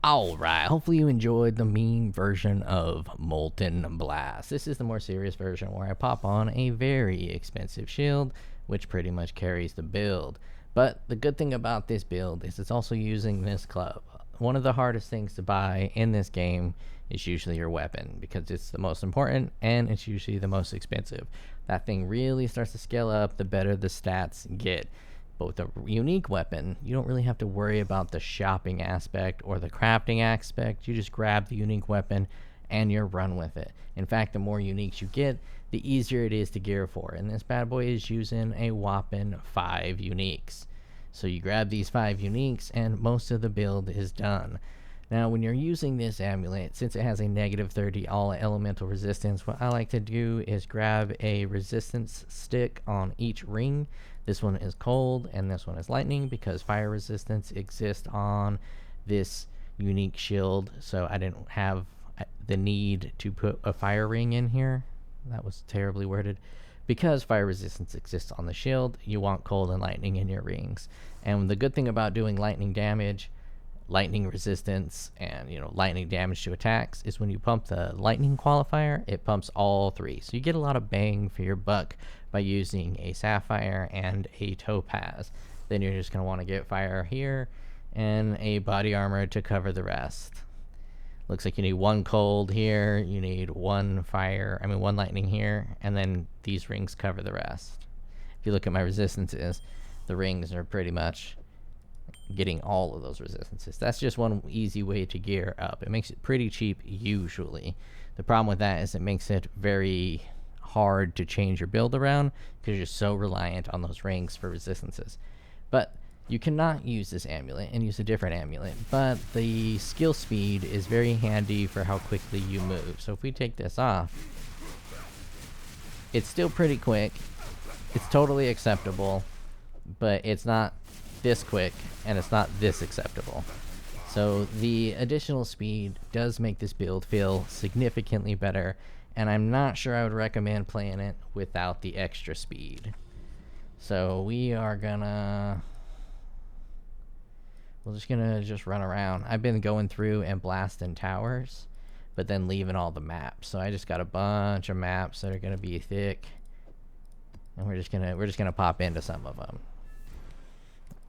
Alright, hopefully you enjoyed the meme version of Molten Blast. This is the more serious version where I pop on a very expensive shield, which pretty much carries the build. But the good thing about this build is it's also using this club. One of the hardest things to buy in this game is usually your weapon, because it's the most important and it's usually the most expensive. That thing really starts to scale up the better the stats get. But with a unique weapon, you don't really have to worry about the shopping aspect or the crafting aspect. You just grab the unique weapon and you run with it. In fact, the more uniques you get, the easier it is to gear for. And this bad boy is using a whopping 5 uniques. So you grab these 5 uniques and most of the build is done. Now, when you're using this amulet, since it has a negative 30 all elemental resistance, what I like to do is grab a resistance stick on each ring. This one is cold and this one is lightning because fire resistance exists on this unique shield. So I didn't have the need to put a fire ring in here. That was terribly worded. Because fire resistance exists on the shield, you want cold and lightning in your rings. And the good thing about doing lightning damage, lightning resistance, and lightning damage to attacks is when you pump the lightning qualifier, it pumps all 3. So you get a lot of bang for your buck by using a sapphire and a topaz. Then you're just going to want to get fire here and a body armor to cover the rest. Looks like you need 1 cold here, you need 1 lightning here, and then these rings cover the rest. If you look at my resistances, the rings are pretty much getting all of those resistances. That's just one easy way to gear up. It makes it pretty cheap usually. The problem with that is it makes it very hard to change your build around because you're so reliant on those rings for resistances. But you cannot use this amulet and use a different amulet, but the skill speed is very handy for how quickly you move. So if we take this off, it's still pretty quick. It's totally acceptable, but it's not this quick and it's not this acceptable. So the additional speed does make this build feel significantly better, and I'm not sure I would recommend playing it without the extra speed. So we're just gonna run around. I've been going through and blasting towers, but then leaving all the maps. So I just got a bunch of maps that are gonna be thick, and we're just gonna pop into some of them.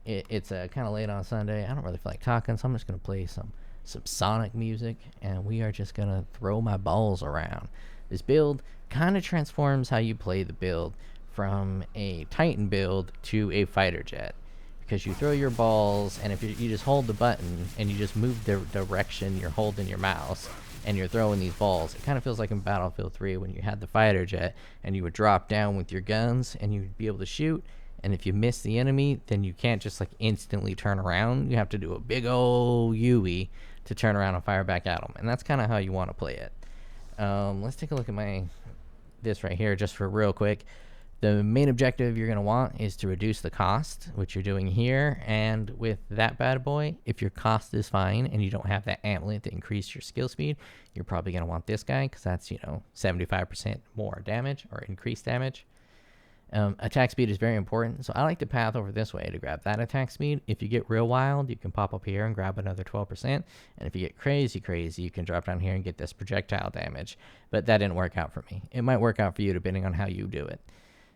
It's kind of late on Sunday. I don't really feel like talking, so I'm just gonna play some Sonic music, and we are just gonna throw my balls around. This build kind of transforms how you play the build from a Titan build to a fighter jet, because you throw your balls, and if you just hold the button and you just move the direction you're holding your mouse and you're throwing these balls, it kind of feels like in Battlefield 3 when you had the fighter jet and you would drop down with your guns and you'd be able to shoot, and if you miss the enemy, then you can't just instantly turn around. You have to do a big ol' UE to turn around and fire back at them, and that's kind of how you want to play it. Let's take a look at this right here just for real quick. The main objective you're going to want is to reduce the cost, which you're doing here. And with that bad boy, if your cost is fine and you don't have that amulet to increase your skill speed, you're probably going to want this guy because that's, 75% more damage or increased damage. Attack speed is very important, so I like to path over this way to grab that attack speed. If you get real wild, you can pop up here and grab another 12%, and if you get crazy, you can drop down here and get this projectile damage, but that didn't work out for me. It might work out for you depending on how you do it.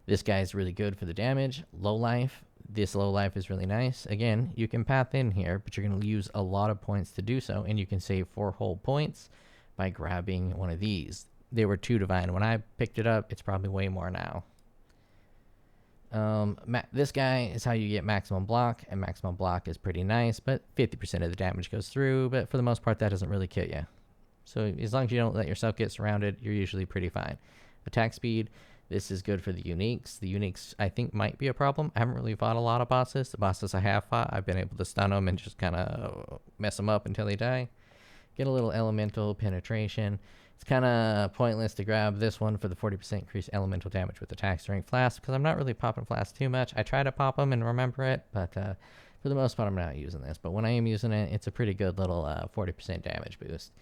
This guy is really good for the damage. Low life, this low life is really nice. Again, you can path in here, but you're going to use a lot of points to do so, and you can save 4 whole points by grabbing one of these. They were 2 divine. When I picked it up, it's probably way more now. This guy is how you get maximum block, and maximum block is pretty nice, but 50% of the damage goes through, but for the most part that doesn't really kill you. So as long as you don't let yourself get surrounded, you're usually pretty fine. Attack speed, this is good for the uniques. The uniques I think might be a problem. I haven't really fought a lot of bosses. The bosses I have fought, I've been able to stun them and just kind of mess them up until they die. Get a little elemental penetration. It's kind of pointless to grab this one for the 40% increased elemental damage with attacks during flasks, because I'm not really popping flasks too much. I try to pop them and remember it, but for the most part I'm not using this. But when I am using it, it's a pretty good little 40% damage boost.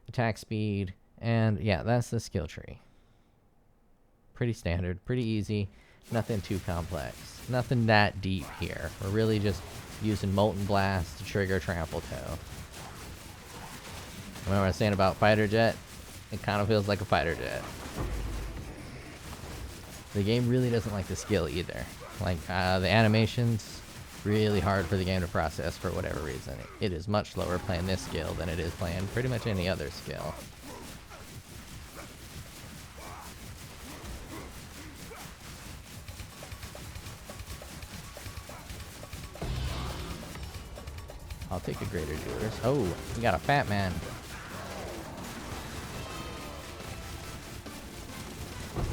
Attack speed, and yeah, that's the skill tree. Pretty standard, pretty easy, nothing too complex. Nothing that deep here. We're really just using Molten Blast to trigger TrampleToe. Remember what I was saying about fighter jet? It kind of feels like a fighter jet. The game really doesn't like the skill either. Like, the animations, really hard for the game to process for whatever reason. It is much slower playing this skill than it is playing pretty much any other skill. I'll take a greater doers. Oh, we got a fat man.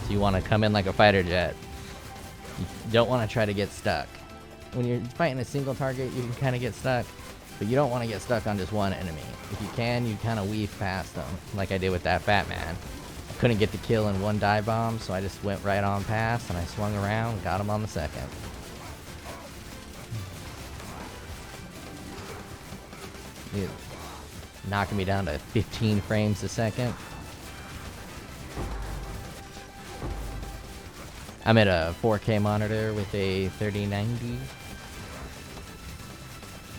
So you want to come in like a fighter jet. You don't want to try to get stuck. When you're fighting a single target, you can kind of get stuck, but you don't want to get stuck on just one enemy. If you can, you kind of weave past them, like I did with that fat man. I couldn't get the kill in one dive bomb, so I just went right on past, and I swung around, got him on the second. Dude, knocking me down to 15 frames a second. I'm at a 4K monitor with a 3090.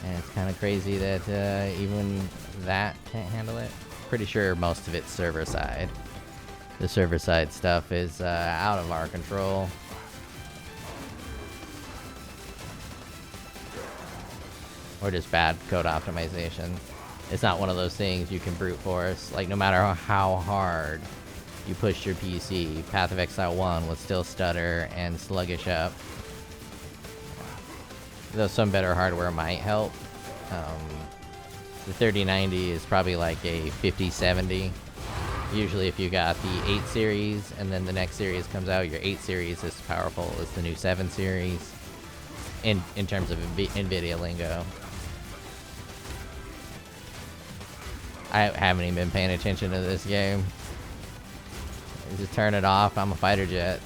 And it's kind of crazy that even that can't handle it. Pretty sure most of it's server side. The server side stuff is out of our control. Or just bad code optimization. It's not one of those things you can brute force. Like, no matter how hard you pushed your PC, Path of Exile 1 would still stutter and sluggish up. Though some better hardware might help. The 3090 is probably like a 5070. Usually if you got the 8 series and then the next series comes out, your 8 series is as powerful as the new 7 series. In terms of NVIDIA lingo. I haven't even been paying attention to this game. Just turn it off. I'm a fighter jet.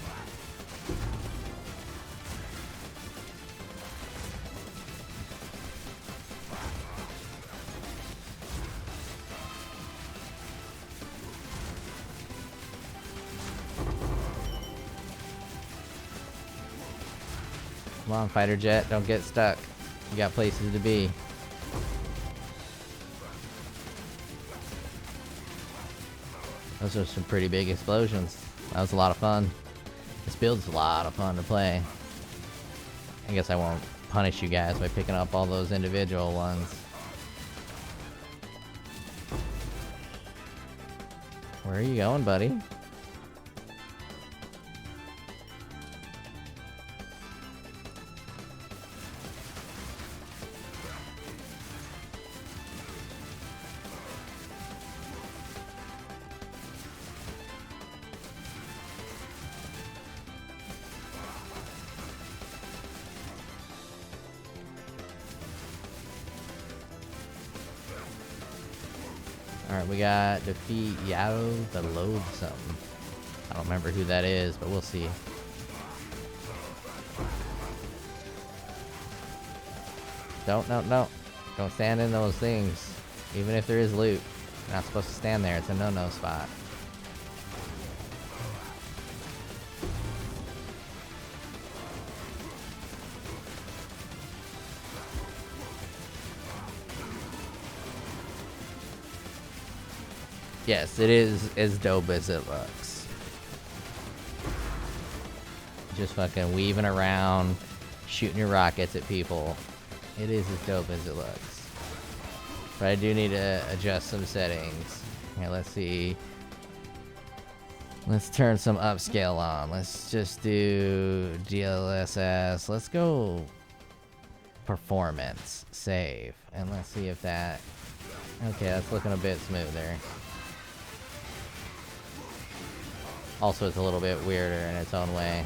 Come on, fighter jet. Don't get stuck. You got places to be. Those are some pretty big explosions. That was a lot of fun. This build's a lot of fun to play. I guess I won't punish you guys by picking up all those individual ones. Where are you going, buddy? Alright, we got defeat Yao the Loathsome. I don't remember who that is, but we'll see. Don't stand in those things. Even if there is loot. You're not supposed to stand there. It's a no-no spot. Yes, it is as dope as it looks. Just fucking weaving around, shooting your rockets at people. It is as dope as it looks. But I do need to adjust some settings. Here, let's see. Let's turn some upscale on. Let's just do DLSS. Let's go performance, save. And let's see if that... Okay, that's looking a bit smoother. Also, it's a little bit weirder in its own way.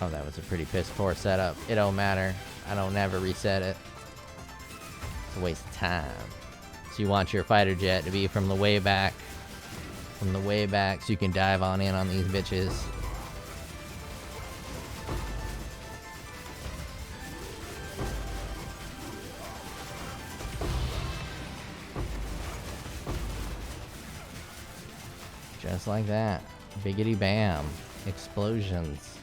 Oh, that was a pretty piss poor setup. It don't matter. I don't never reset it. It's a waste of time. So you want your fighter jet to be from the way back. From the way back so you can dive on in on these bitches. Just like that. Biggity bam. Explosions.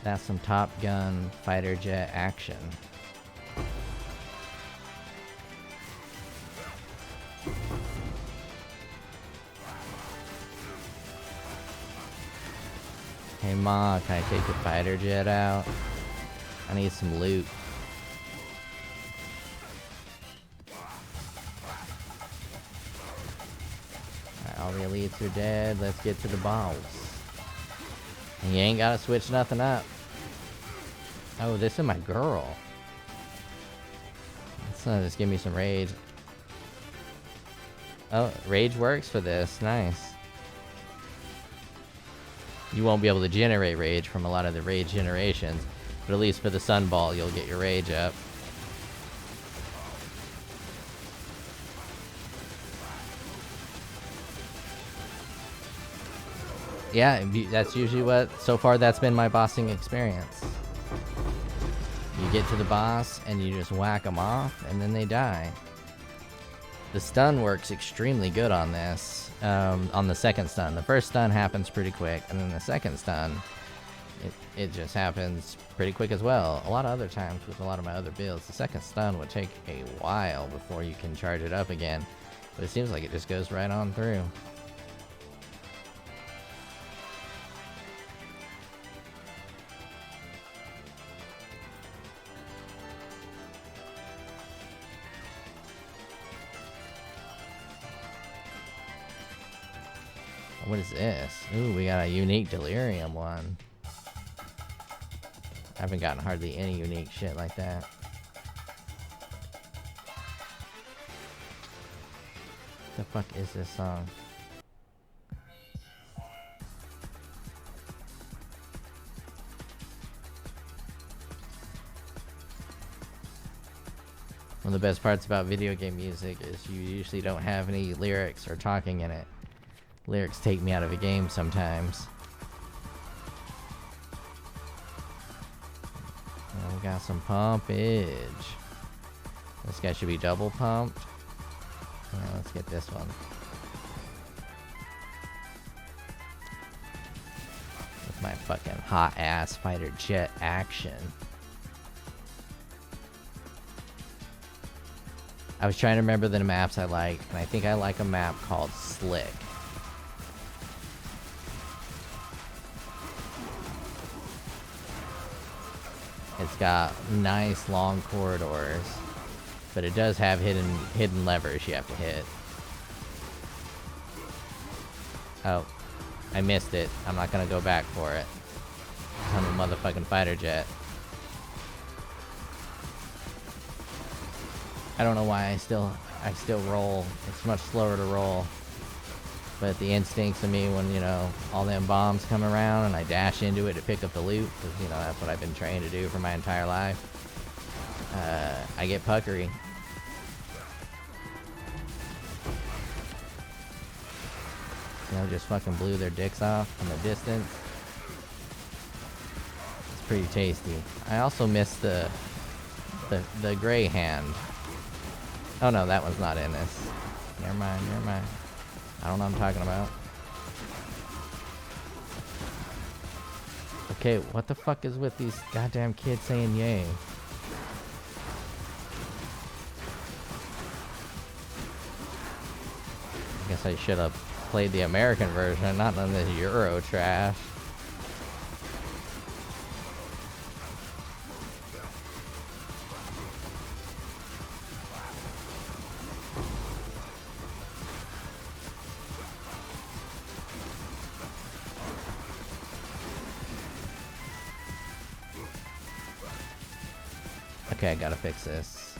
That's some Top Gun fighter jet action. Hey Ma, can I take the fighter jet out? I need some loot. Alright, all the elites are dead. Let's get to the boss. And you ain't gotta switch nothing up. Oh, this is my girl. Let's just give me some rage. Oh, rage works for this. Nice. You won't be able to generate rage from a lot of the rage generations, but at least for the sunball, you'll get your rage up. Yeah, that's usually what, so far that's been my bossing experience. You get to the boss and you just whack them off and then they die. The stun works extremely good on this, on the second stun. The first stun happens pretty quick, and then the second stun, it just happens pretty quick as well. A lot of other times with a lot of my other builds, the second stun would take a while before you can charge it up again, but it seems like it just goes right on through. What is this? Ooh, we got a unique delirium one. I haven't gotten hardly any unique shit like that. What the fuck is this song? One of the best parts about video game music is you usually don't have any lyrics or talking in it. Lyrics take me out of a game sometimes. Oh, we got some pumpage. This guy should be double pumped. Let's get this one. With my fucking hot ass fighter jet action. I was trying to remember the maps I like, and I think I like a map called Slick. It's got nice long corridors, but it does have hidden levers you have to hit. Oh, I missed it. I'm not gonna go back for it. I'm a motherfucking fighter jet. I don't know why I still roll. It's much slower to roll. But the instincts of me when, you know, all them bombs come around and I dash into it to pick up the loot, because, you know, that's what I've been trained to do for my entire life. I get puckery. You know, just fucking blew their dicks off from a distance. It's pretty tasty. I also missed the gray hand. Oh no, that one's not in this. Never mind, never mind. I don't know what I'm talking about. Okay, what the fuck is with these goddamn kids saying yay? I guess I should have played the American version, not none of this Euro trash. Okay, I gotta fix this.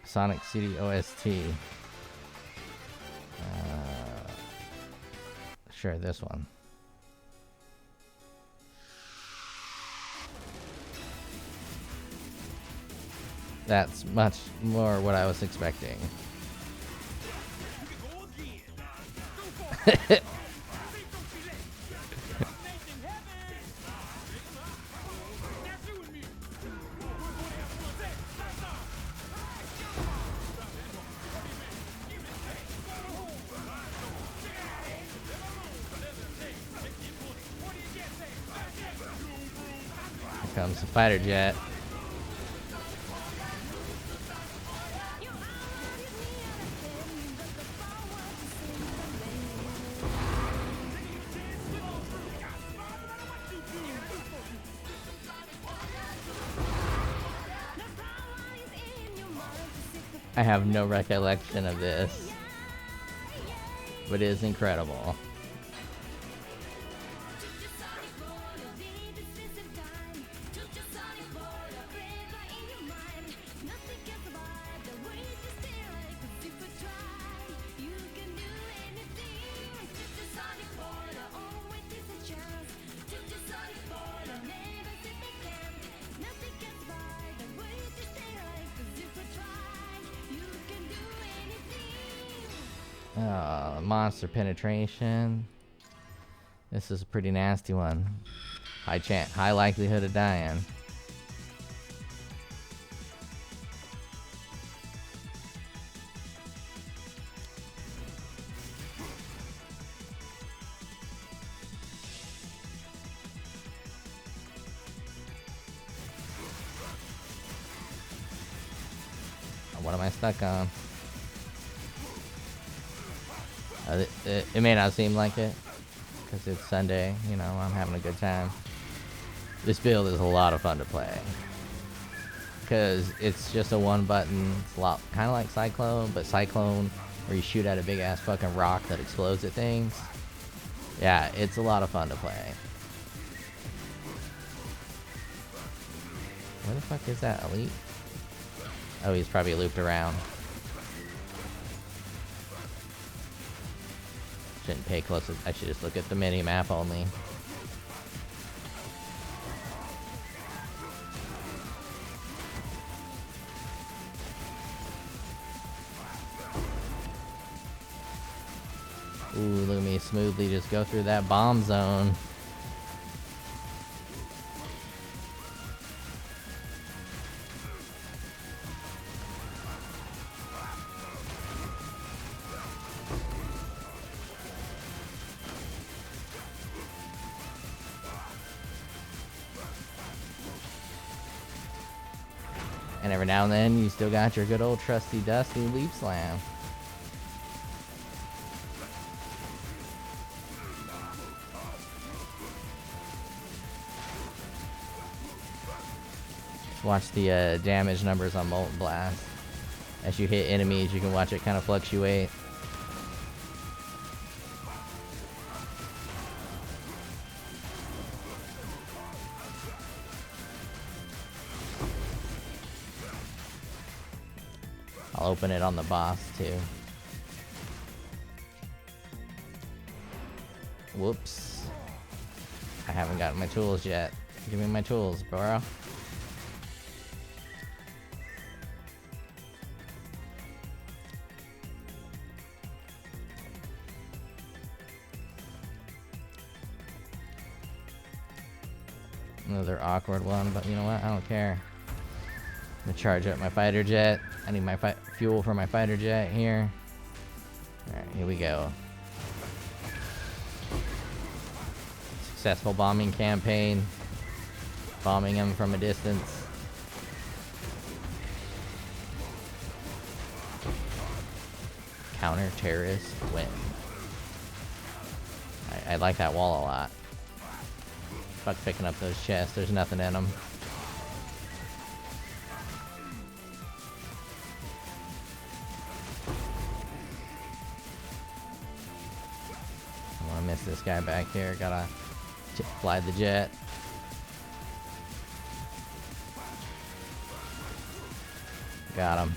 Sonic City OST. Sure, this one. That's much more what I was expecting. comes the fighter jet. I have no recollection of this, but it is incredible. Monster penetration. This is a pretty nasty one. High likelihood of dying. What am I stuck on? It may not seem like it, because it's Sunday, you know, I'm having a good time. This build is a lot of fun to play, because it's just a one button, it's a lot, kind of like Cyclone, but Cyclone, where you shoot at a big ass fucking rock that explodes at things. Yeah, it's a lot of fun to play. Where the fuck is that elite? Oh, he's probably looped around. Shouldn't pay close. I should just look at the mini map only. Ooh, look at me smoothly just go through that bomb zone. And every now and then, you still got your good old trusty dusty leap slam. Watch the damage numbers on Molten Blast. As you hit enemies, you can watch it kind of fluctuate. I'll open it on the boss too. Whoops. I haven't gotten my tools yet. Give me my tools, bro. Another awkward one, but you know what? I don't care. I'm gonna charge up my fighter jet. I need my fuel for my fighter jet here. Alright, here we go. Successful bombing campaign. Bombing him from a distance. Counter terrorist win. I like that wall a lot. Fuck picking up those chests, there's nothing in them. I miss this guy back here. Gotta fly the jet. Got him.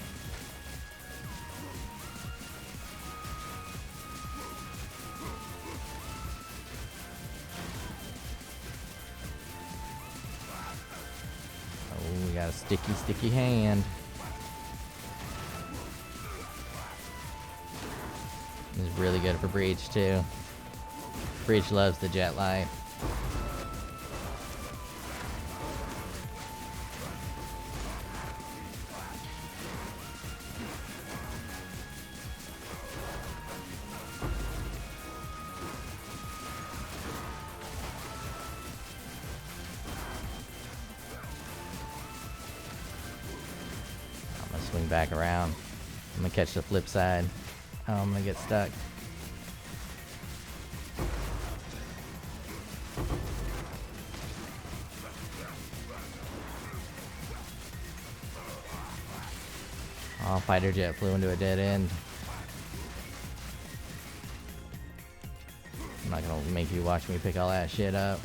Oh, we got a sticky hand. This is really good for Breach too. Breach loves the jet light. back around. I'm gonna catch the flip side. Oh, I'm gonna get stuck. Oh, fighter jet flew into a dead end. I'm not gonna make you watch me pick all that shit up.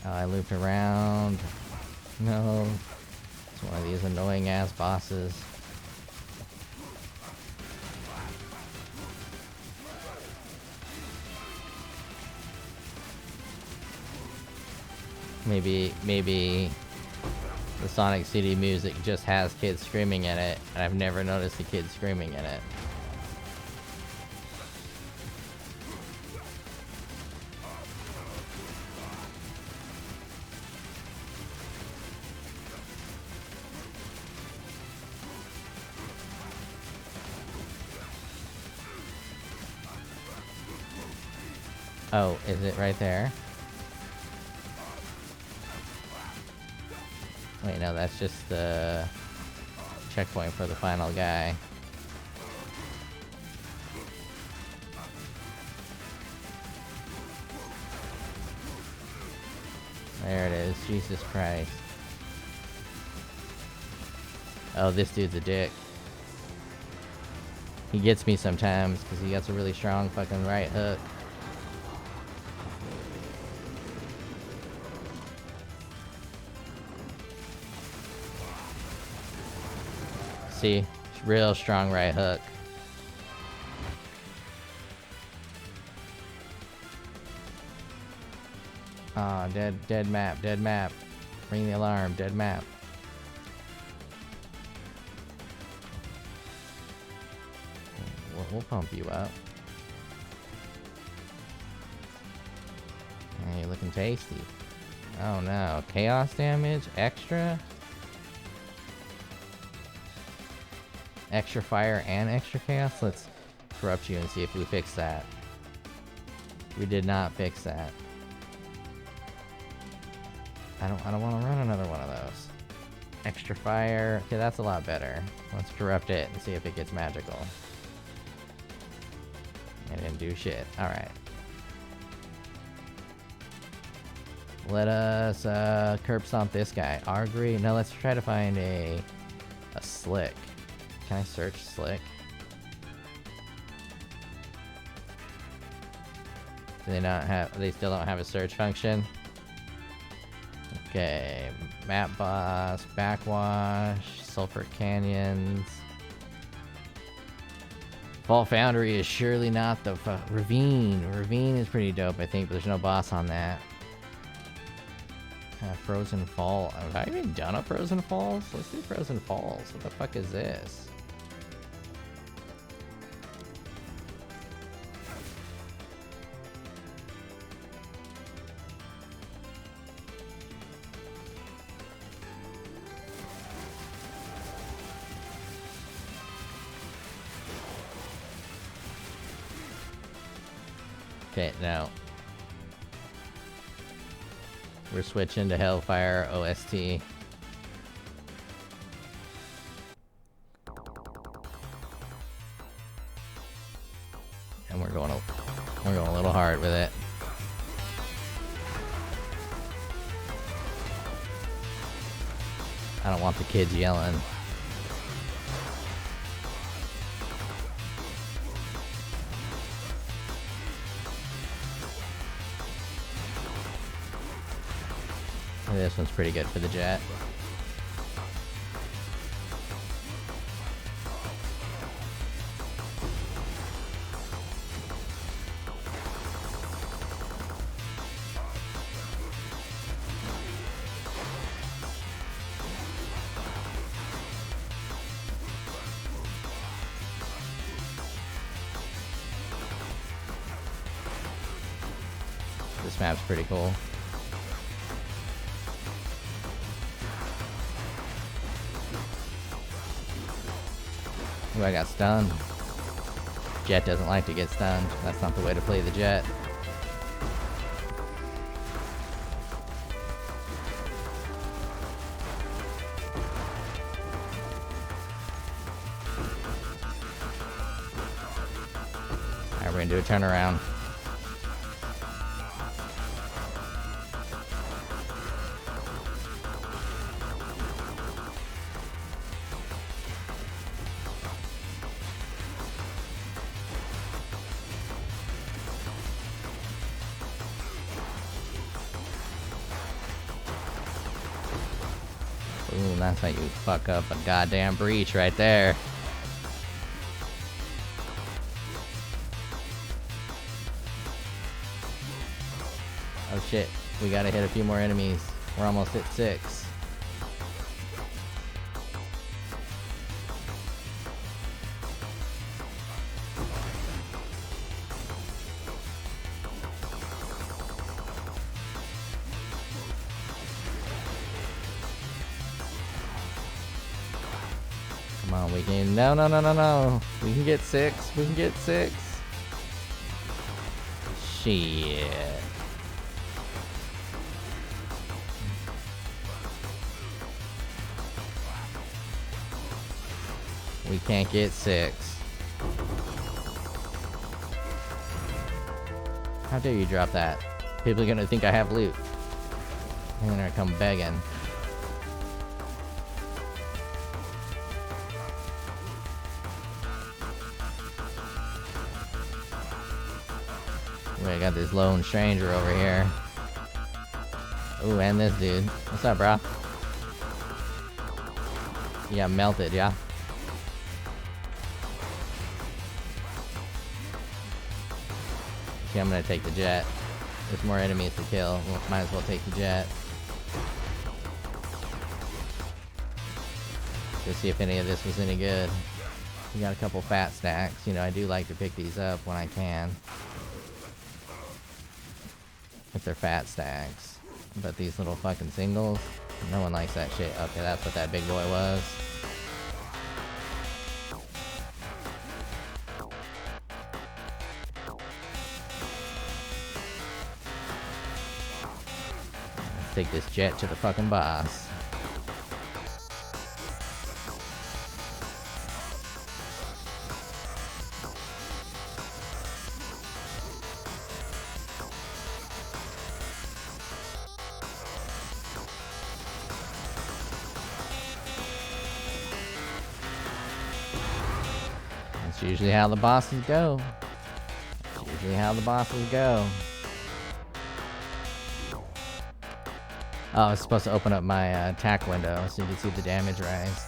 Oh, I looped around. No. It's one of these annoying ass bosses. Maybe the Sonic CD music just has kids screaming in it, and I've never noticed the kids screaming in it. Oh, is it right there? Wait, no, that's just the checkpoint for the final guy. There it is. Jesus Christ. Oh, this dude's a dick. He gets me sometimes because he gets a really strong fucking right hook. See? Real strong right hook. Ah, oh, dead map, dead map. Ring the alarm, dead map. We'll pump you up. Hey, you're looking tasty. Oh no, chaos damage, extra? Extra fire and extra chaos? Let's corrupt you and see if we fix that. We did not fix that. I don't want to run another one of those. Extra fire. Okay, that's a lot better. Let's corrupt it and see if it gets magical. I didn't do shit. Alright. Let us curb stomp this guy. Argry. Now let's try to find a slick. Can I search slick? Do they not have? They still don't have a search function. Okay, map boss, backwash, sulfur canyons. Vault Foundry is surely not the ravine. Ravine is pretty dope, I think, but there's no boss on that. Frozen Fall. Have I even done a Frozen Falls? Let's do Frozen Falls. What the fuck is this? Okay, now we're switching to Hellfire OST. And we're going a little hard with it. I don't want the kids yelling. This one's pretty good for the jet. This map's pretty cool. Ooh, I got stunned. Jet doesn't like to get stunned. That's not the way to play the Jet. Alright, we're gonna do a turnaround. Ooh, that's how you fuck up a goddamn breach right there. Oh shit, we gotta hit a few more enemies. We're almost at 6. Come on, we can. No, no, no, no, no. We can get 6. We can get 6. Shit. We can't get 6. How dare you drop that? People are gonna think I have loot. They're gonna come begging. I got this lone stranger over here. Ooh, and this dude. What's up, bro? You got melted, yeah? Okay, I'm gonna take the Jet. There's more enemies to kill. Might as well take the Jet. Let's see if any of this was any good. We got a couple fat stacks. You know, I do like to pick these up when I can. If they're fat stacks. But these little fucking singles, no one likes that shit. Okay, that's what that big boy was. Let's take this Jet to the fucking boss. Usually how the bosses go. That's usually how the bosses go. Oh, I was supposed to open up my attack window so you can see the damage rise.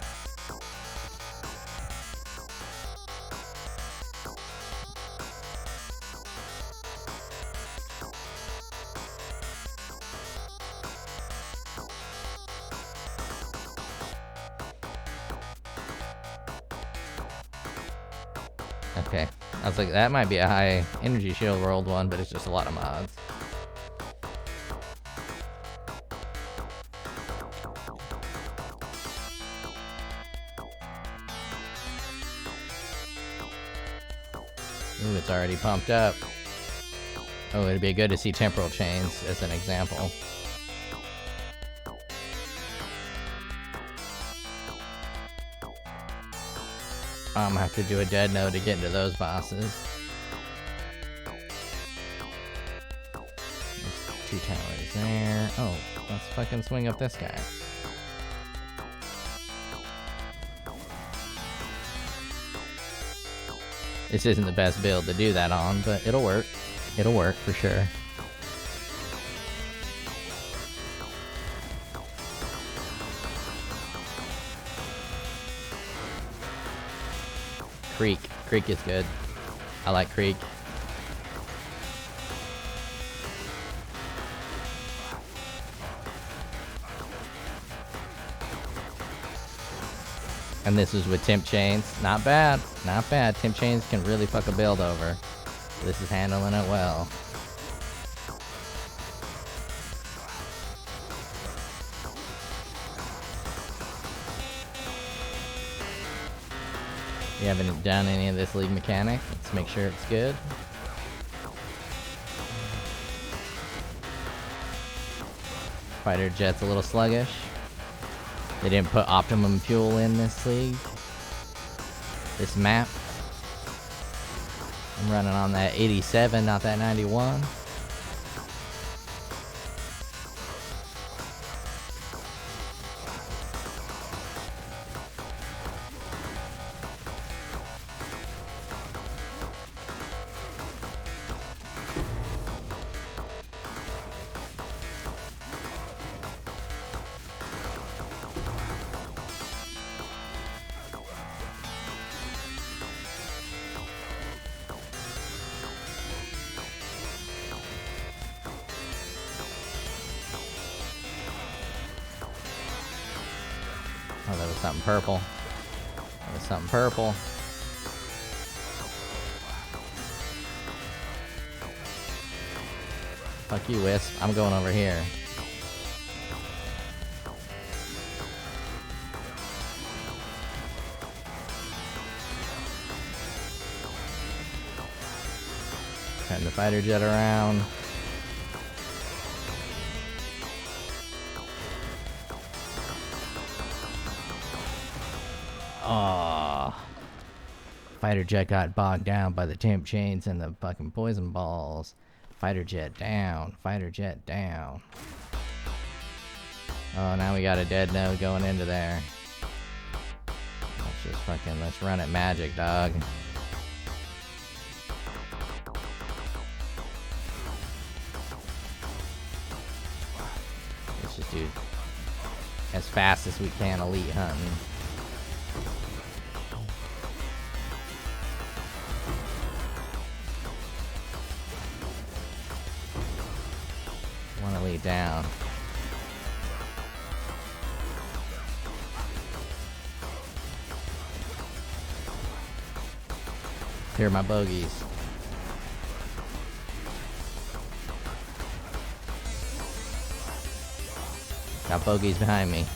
Okay, I was like, that might be a high energy shield rolled one, but it's just a lot of mods. Ooh, it's already pumped up. Oh, it'd be good to see temporal chains as an example. I'm gonna have to do a dead node to get into those bosses. There's 2 towers there. Oh, let's fucking swing up this guy. This isn't the best build to do that on, but it'll work. It'll work for sure. Creek. Creek is good. I like Creek. And this is with temp chains. Not bad. Not bad. Temp chains can really fuck a build over. This is handling it well. We haven't done any of this league mechanic. Let's make sure it's good. Fighter jet's a little sluggish. They didn't put optimum fuel in this league. This map. I'm running on that 87, not that 91. Oh, that was something purple. That was something purple. Fuck you, Wisp. I'm going over here. Turn the fighter jet around. Oh, fighter jet got bogged down by the temp chains and the fucking poison balls. Fighter jet down. Fighter jet down. Oh, now we got a dead node going into there. Let's run it magic, dog. Let's just do as fast as we can elite hunting. One elite down. Here are my bogeys. Got bogeys behind me.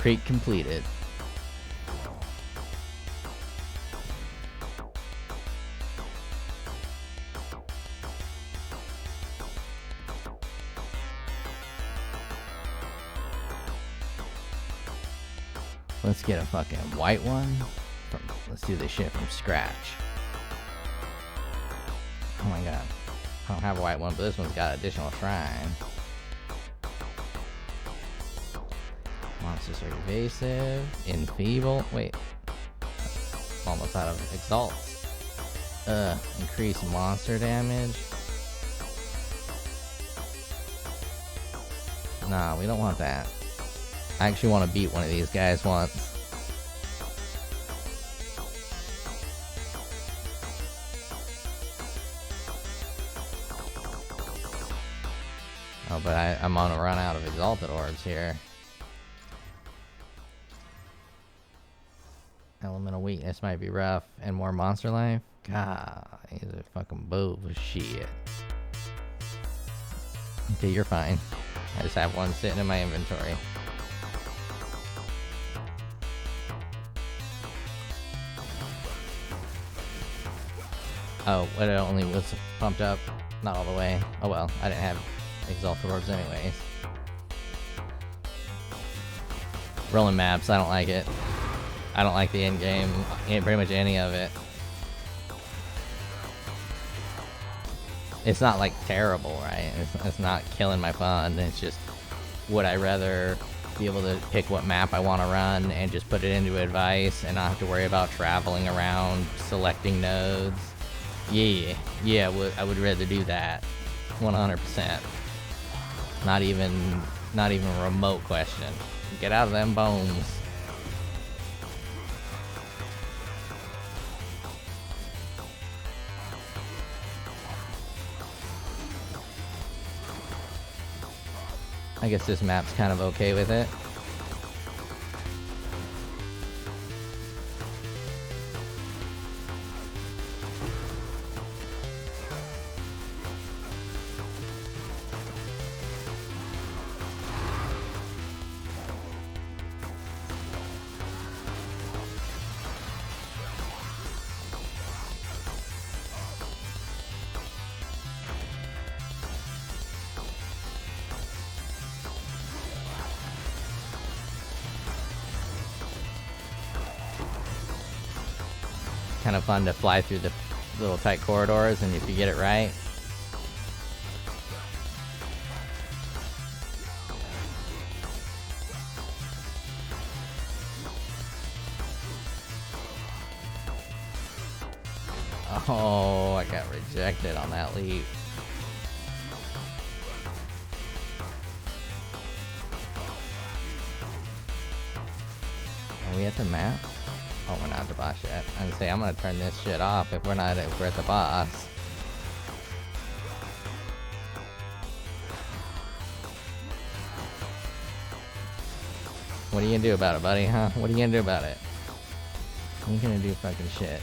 Crate completed. Let's get a fucking white one. Let's do this shit from scratch. Oh my god. I don't have a white one, but this one's got additional shrine. Monsters are evasive, enfeeble. Wait, almost out of exalts. Increase monster damage. Nah, we don't want that. I actually want to beat one of these guys once. Oh, but I'm on a run out of exalted orbs here. Elemental weakness might be rough, and more monster life. God, he's a fucking bullshit. Okay, you're fine. I just have one sitting in my inventory. Oh, but it only was pumped up, not all the way. Oh well, I didn't have exalted orbs anyways. Rolling maps, I don't like it. I don't like the end game, pretty much any of it. It's not like terrible, right? It's not killing my fun. It's just, would I rather be able to pick what map I want to run and just put it into advice and not have to worry about traveling around, selecting nodes? Yeah, I would rather do that. 100%. Not even a remote question. Get out of them bones. I guess this map's kind of okay with it. Kind of fun to fly through the little tight corridors, and if you get it right. Oh, I got rejected on that leap. Are we at the map? Oh, we're not at the boss yet. I'm gonna say I'm gonna turn this shit off if we're at the boss. What are you gonna do about it, buddy, huh? What are you gonna do about it? You gonna do fucking shit.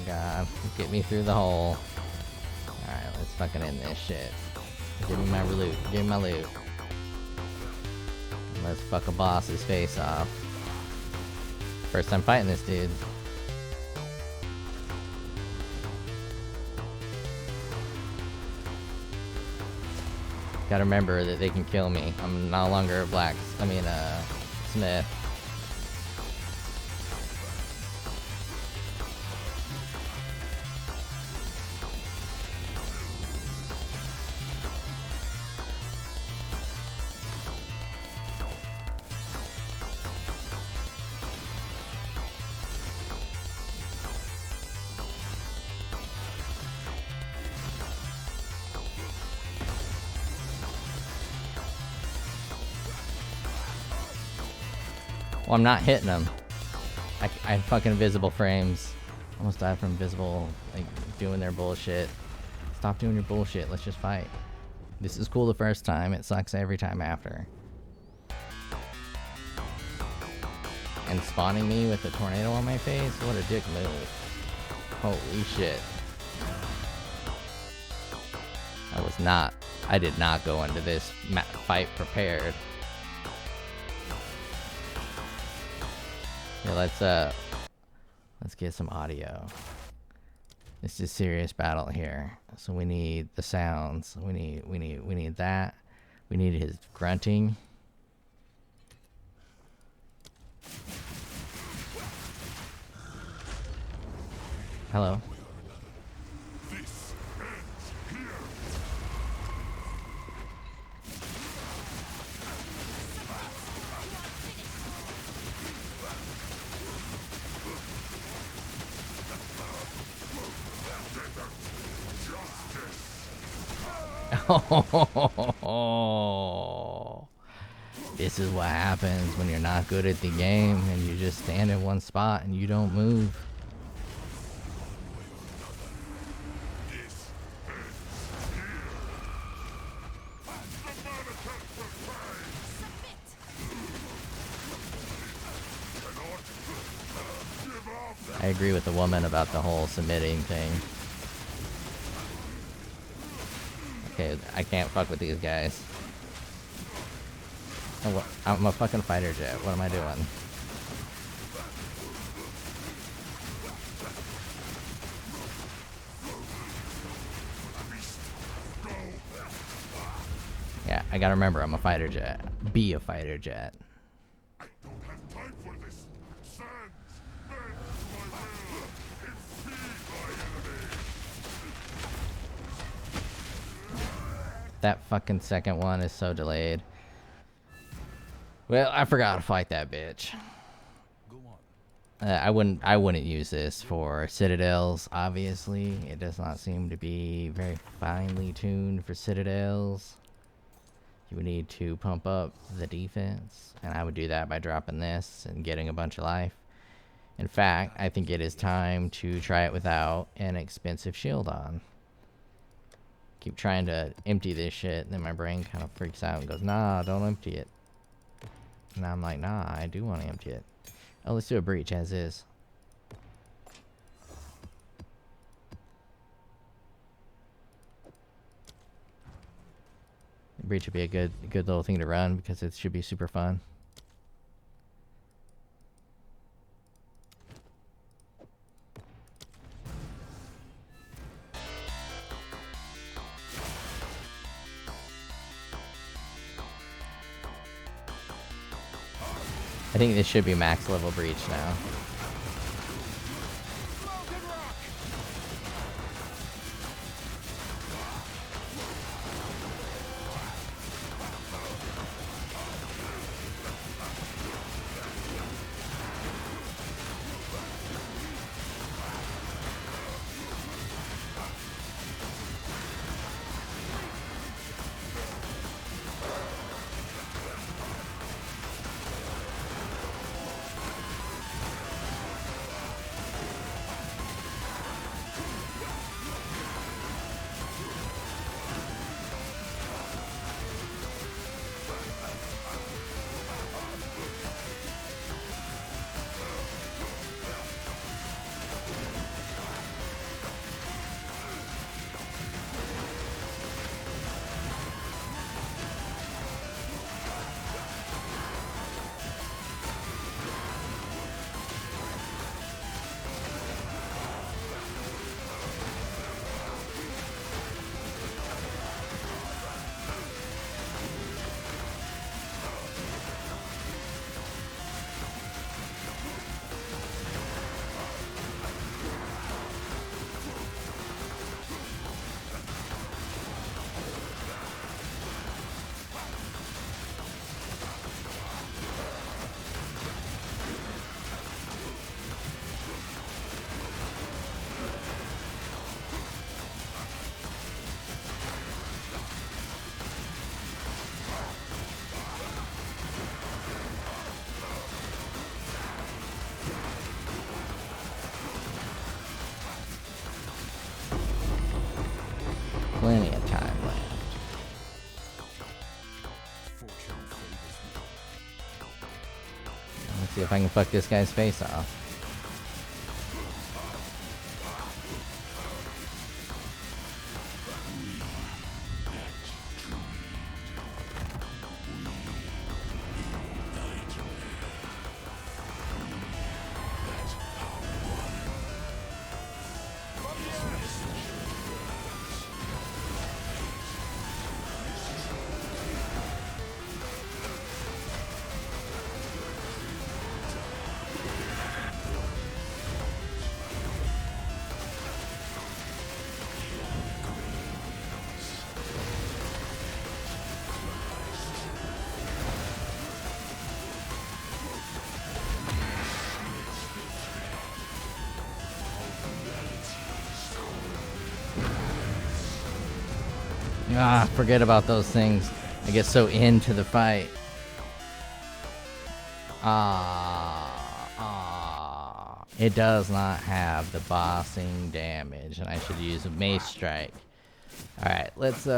God, get me through the hole. Alright, let's fucking end this shit. Give me my loot. Give me my loot. Let's fuck a boss's face off. First time fighting this dude. Gotta remember that they can kill me. I'm no longer a smith. Well, I'm not hitting them. I have fucking invisible frames. Almost died from invisible, like, doing their bullshit. Stop doing your bullshit. Let's just fight. This is cool the first time. It sucks every time after. And spawning me with a tornado on my face? What a dick move. Holy shit. I did not go into this fight prepared. Yeah, let's get some audio. This is serious battle here. So we need the sounds. We need that. We need his grunting. Hello. Oh, this is what happens when you're not good at the game and you just stand in one spot and you don't move. I agree with the woman about the whole submitting thing. Okay, I can't fuck with these guys. Oh, I'm a fucking fighter jet. What am I doing? Yeah, I gotta remember I'm a fighter jet. Be a fighter jet. That fucking second one is so delayed. Well, I forgot to fight that bitch. Go on. I wouldn't use this for citadels. Obviously, it does not seem to be very finely tuned for citadels. You would need to pump up the defense, and I would do that by dropping this and getting a bunch of life. In fact, I think it is time to try it without an expensive shield on. Keep trying to empty this shit, and then my brain kind of freaks out and goes, nah, don't empty it. And I'm like, nah, I do want to empty it. Oh, let's do a breach as is. Breach would be a good little thing to run because it should be super fun. I think this should be max level breach now. Plenty of time left. Let's see if I can fuck this guy's face off. Ah, forget about those things. I get so into the fight. It does not have the bossing damage, and I should use a mace strike. All right, let's put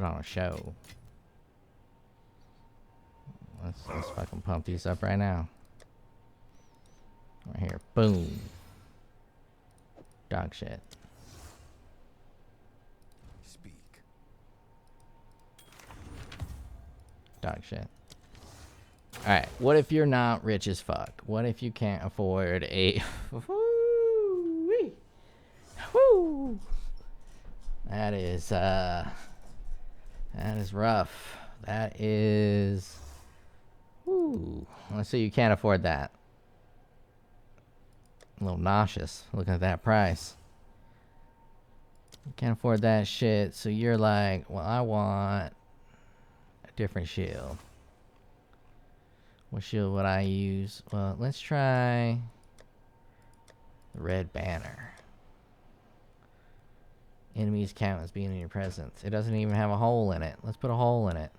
on a show. Let's fucking pump these up right now. Right here, boom. Dog shit. Speak. Dog shit. Alright, what if you're not rich as fuck? What if you can't afford a... Woo! That is rough. That is... Woo. Let's say you can't afford that. A little nauseous looking at that price. You can't afford that shit, so you're like, well, I want a different shield. What shield would I use? Well, let's try the red banner. Enemies count as being in your presence. It doesn't even have a hole in it. Let's put a hole in it.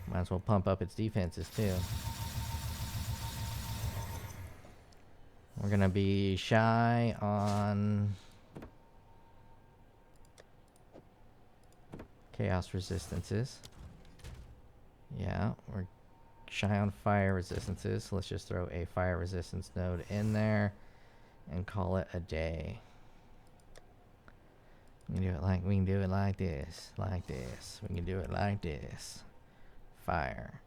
Might as well pump up its defenses too. We're gonna be shy on chaos resistances. Yeah, we're shy on fire resistances. So let's just throw a fire resistance node in there and call it a day. We can do it like this, like this. We can do it like this. Fire.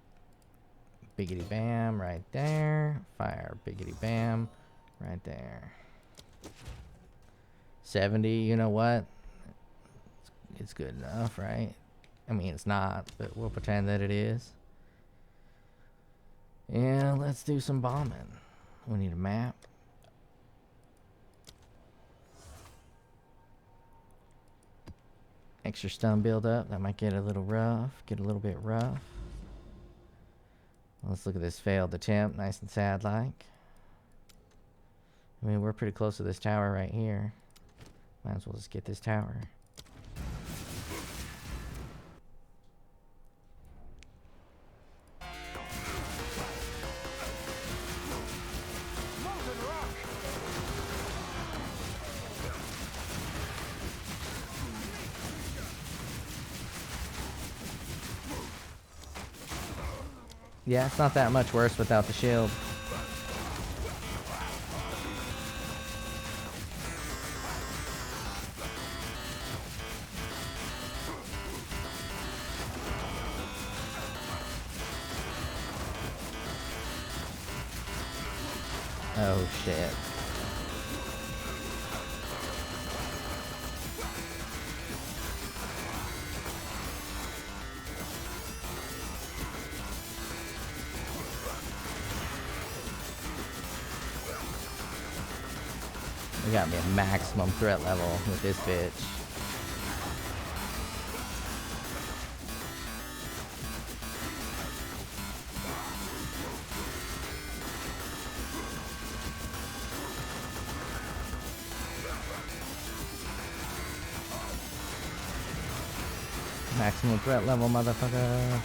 Biggity bam right there. Fire. Biggity bam right there. 70, you know what? It's good enough, right? I mean, it's not, but we'll pretend that it is. Yeah, let's do some bombing. We need a map. Extra stun build up. That might get a little rough. Get a little bit rough. Let's look at this failed attempt. Nice and sad like. I mean, we're pretty close to this tower right here. Might as well just get this tower. Yeah, it's not that much worse without the shield. Oh shit. They got me a maximum threat level with this bitch. Maximum threat level, motherfucker.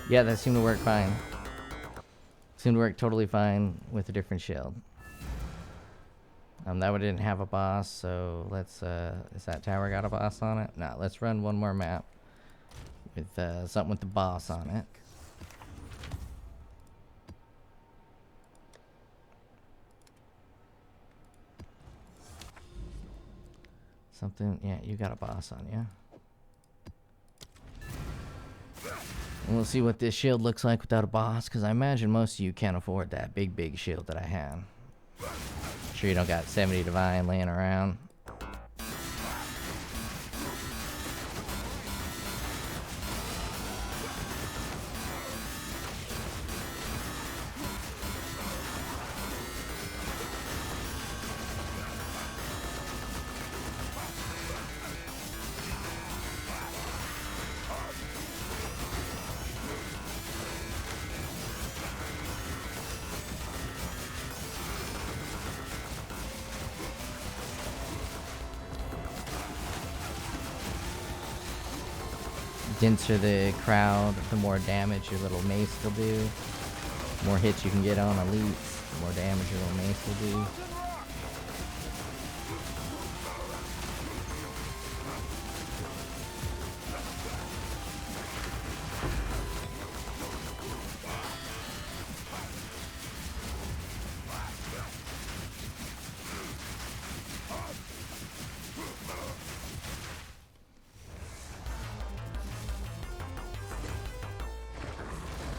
Yeah, that seemed to work fine. Seemed to work totally fine with a different shield. That one didn't have a boss, so let's, is that tower got a boss on it? No, let's run one more map with, something with the boss on it. Something, yeah, you got a boss on you. And we'll see what this shield looks like without a boss, because I imagine most of you can't afford that big shield that I have. Sure you don't got 70 divine laying around. Denser the crowd, the more damage your little mace will do. More hits you can get on elites. The more damage your little mace will do.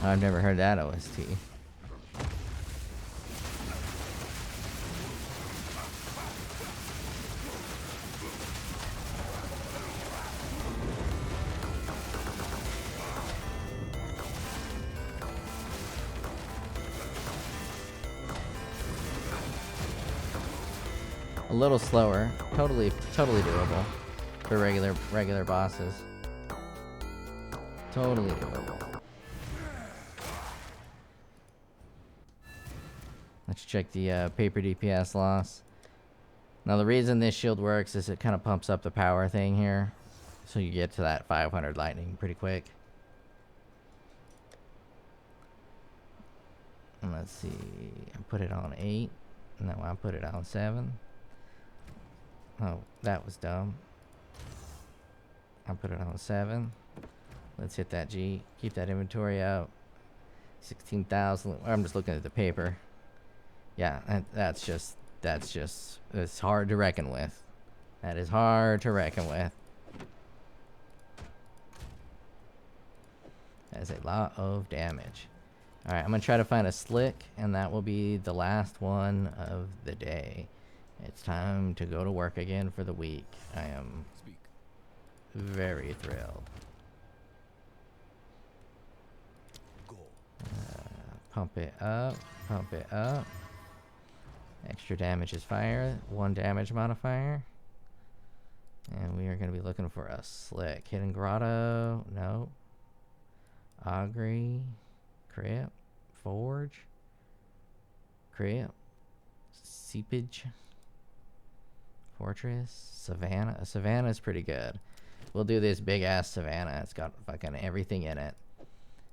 I've never heard that OST. A little slower, totally doable for regular bosses. Totally doable. Let's check the paper DPS loss. Now the reason this shield works is it kind of pumps up the power thing here, so you get to that 500 lightning pretty quick. And let's see, I put it on 8, and now I put it on 7. Oh, that was dumb. I put it on 7. Let's hit that G. Keep that inventory out. 16,000. I'm just looking at the paper. Yeah, that's just, it's hard to reckon with. That is hard to reckon with. That is a lot of damage. Alright, I'm going to try to find a slick, and that will be the last one of the day. It's time to go to work again for the week. I am very thrilled. Pump it up, pump it up. Extra damage is fire, 1 damage modifier. And we are going to be looking for a slick. Hidden Grotto, no. Augury, Crypt, Forge, Crypt, Seepage, Fortress, Savannah. Savannah is pretty good. We'll do this big ass Savannah. It's got fucking everything in it.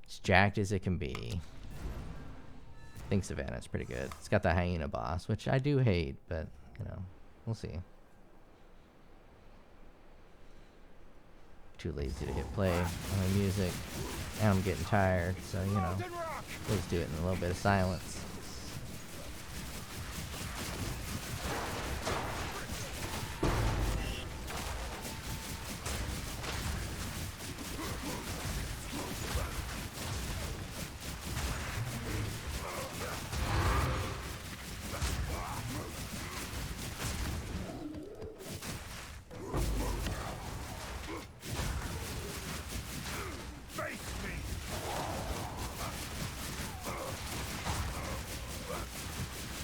It's jacked as it can be. I think Savannah's pretty good. It's got the hyena boss, which I do hate, but you know, we'll see. Too lazy to hit play on the music, and I'm getting tired, so you know, let's do it in a little bit of silence.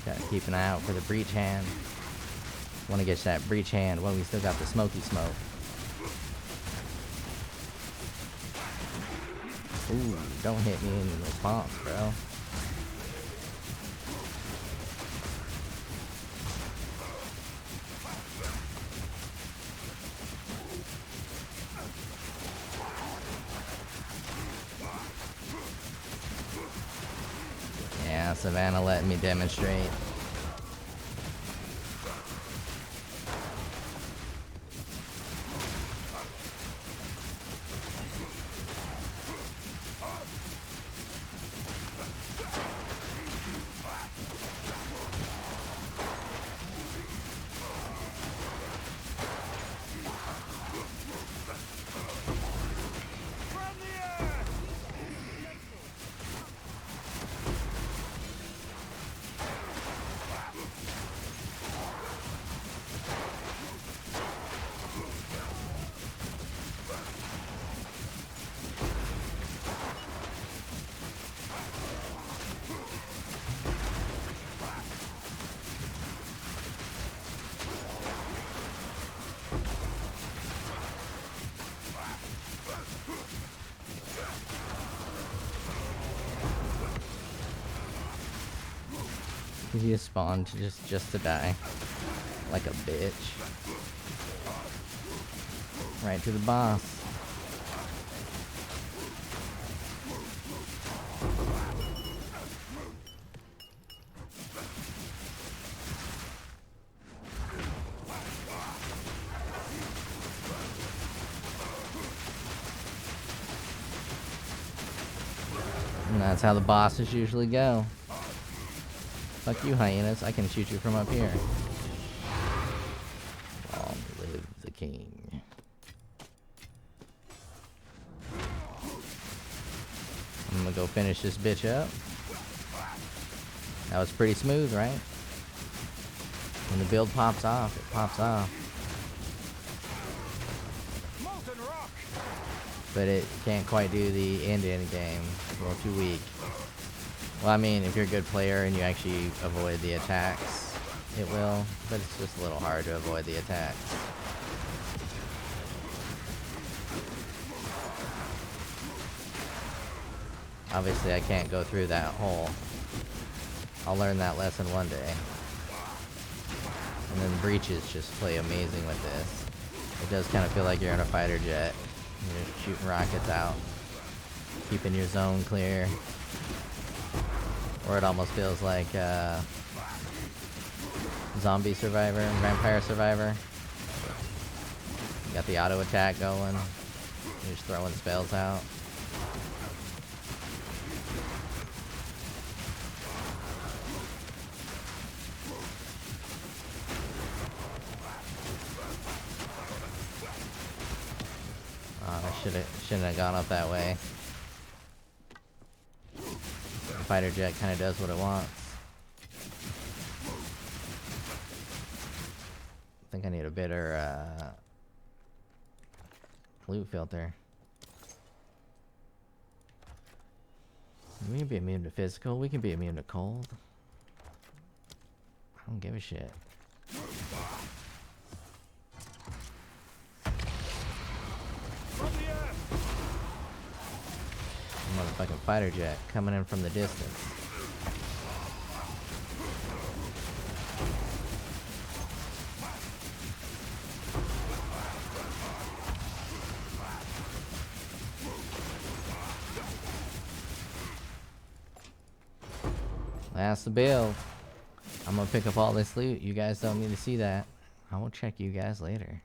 Gotta keep an eye out for the breach hand. Want to get that breach hand while we still got the smoky smoke. Ooh, don't hit me in response, bro. Yeah, Savannah letting me demonstrate. He spawned just to die. Like a bitch. Right to the boss. And that's how the bosses usually go. Fuck you, hyenas. I can shoot you from up here. Long live the king. I'm gonna go finish this bitch up. That was pretty smooth, right? When the build pops off, it pops off. But it can't quite do the end game. It's a little too weak. Well, I mean, if you're a good player and you actually avoid the attacks, it will. But it's just a little hard to avoid the attacks. Obviously, I can't go through that hole. I'll learn that lesson one day. And then the breaches just play amazing with this. It does kind of feel like you're in a fighter jet. You're just shooting rockets out. Keeping your zone clear. Or it almost feels like Zombie Survivor, Vampire Survivor. You got the auto attack going. You're just throwing spells out. I shouldn't have gone up that way. The fighter jet kind of does what it wants. I think I need a better loot filter. We can be immune to physical. We can be immune to cold. I don't give a shit. Motherfucking fighter jet coming in from the distance. That's the build. I'm gonna pick up all this loot. You guys don't need to see that. I will check you guys later.